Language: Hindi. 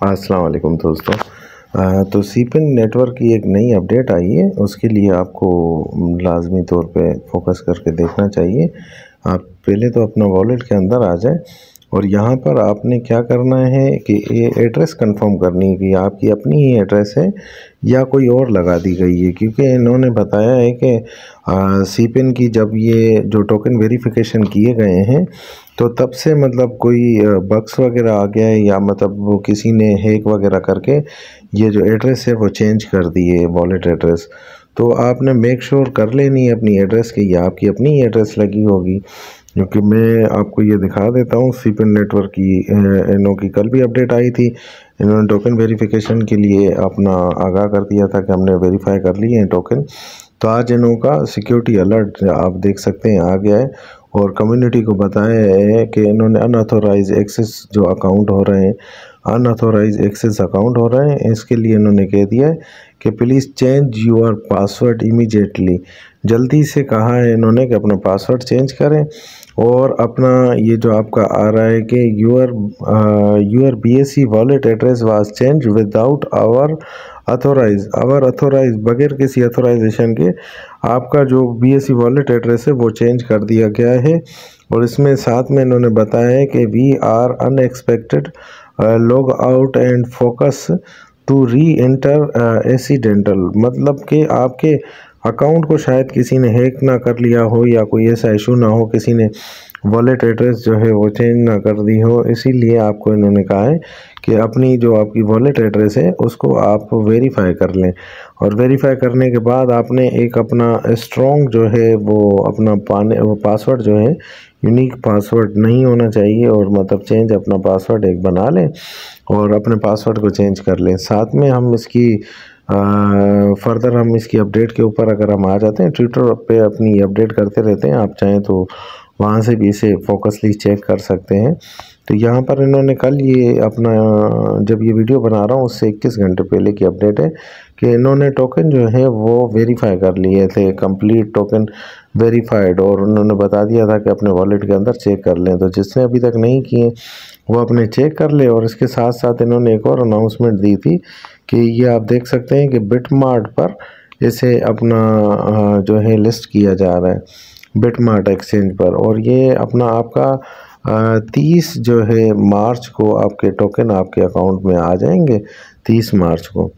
अस्सलाम वालेकुम दोस्तों। तो सीपिन नेटवर्क की एक नई अपडेट आई है, उसके लिए आपको लाजमी तौर पे फोकस करके देखना चाहिए। आप पहले तो अपना वॉलेट के अंदर आ जाए और यहाँ पर आपने क्या करना है कि ये एड्रेस कंफर्म करनी है कि आपकी अपनी ही एड्रेस है या कोई और लगा दी गई है, क्योंकि इन्होंने बताया है कि सीपिन की जब ये जो टोकन वेरिफिकेशन किए गए हैं तो तब से मतलब कोई बग्स वगैरह आ गया है, या मतलब वो किसी ने हैक वगैरह करके ये जो एड्रेस है वो चेंज कर दी है, वॉलेट एड्रेस। तो आपने मेक श्योर कर लेनी है अपनी एड्रेस की, या आपकी अपनी ही एड्रेस लगी होगी, क्योंकि मैं आपको ये दिखा देता हूँ। सीपिन नेटवर्क की इन्हों की कल भी अपडेट आई थी। इन्होंने टोकन वेरिफिकेशन के लिए अपना आगाह कर दिया था कि हमने वेरीफाई कर लिए हैं टोकन। तो आज इन्हों का सिक्योरिटी अलर्ट आप देख सकते हैं आ गया है, और कम्युनिटी को बताया है कि इन्होंने अनऑथोराइज एक्सेस जो अकाउंट हो रहे हैं, अनऑथोराइज एक्सेस अकाउंट हो रहे हैं, इसके लिए इन्होंने कह दिया है कि please change your password immediately. जल्दी से कहा है इन्होंने कि अपना पासवर्ड चेंज करें, और अपना ये जो आपका आ रहा है कि your BSC wallet address was change without our authorise, बगैर किसी अथोराइजेशन के आपका जो BSC वॉलेट एड्रेस है वो चेंज कर दिया गया है। और इसमें साथ में इन्होंने बताया है कि we are unexpected log out and focus to re enter accidental, मतलब कि आपके अकाउंट को शायद किसी ने हैक ना कर लिया हो, या कोई ऐसा इशू ना हो, किसी ने वॉलेट एड्रेस जो है वो चेंज ना कर दी हो। इसीलिए आपको इन्होंने कहा है कि अपनी जो आपकी वॉलेट एड्रेस है उसको आप वेरीफाई कर लें, और वेरीफाई करने के बाद आपने एक अपना स्ट्रॉन्ग जो है वो अपना वो पासवर्ड जो है यूनिक पासवर्ड नहीं होना चाहिए, और मतलब चेंज अपना पासवर्ड एक बना लें और अपने पासवर्ड को चेंज कर लें। साथ में हम इसकी फर्दर हम इसकी अपडेट के ऊपर अगर हम आ जाते हैं, ट्विटर पे अपनी अपडेट करते रहते हैं, आप चाहें तो वहाँ से भी इसे फोकसली चेक कर सकते हैं। तो यहाँ पर इन्होंने कल ये अपना, जब ये वीडियो बना रहा हूँ उससे 21 घंटे पहले की अपडेट है कि इन्होंने टोकन जो है वो वेरीफाई कर लिए थे, कंप्लीट टोकन वेरीफाइड, और उन्होंने बता दिया था कि अपने वॉलेट के अंदर चेक कर लें। तो जिसने अभी तक नहीं किए वो अपने चेक कर ले। और इसके साथ साथ इन्होंने एक और अनाउंसमेंट दी थी कि ये आप देख सकते हैं कि बिटमार्ट पर इसे अपना जो है लिस्ट किया जा रहा है, बिटमार्ट एक्सचेंज पर। और ये अपना आपका 30 जो है मार्च को आपके टोकन आपके अकाउंट में आ जाएंगे, 30 मार्च को।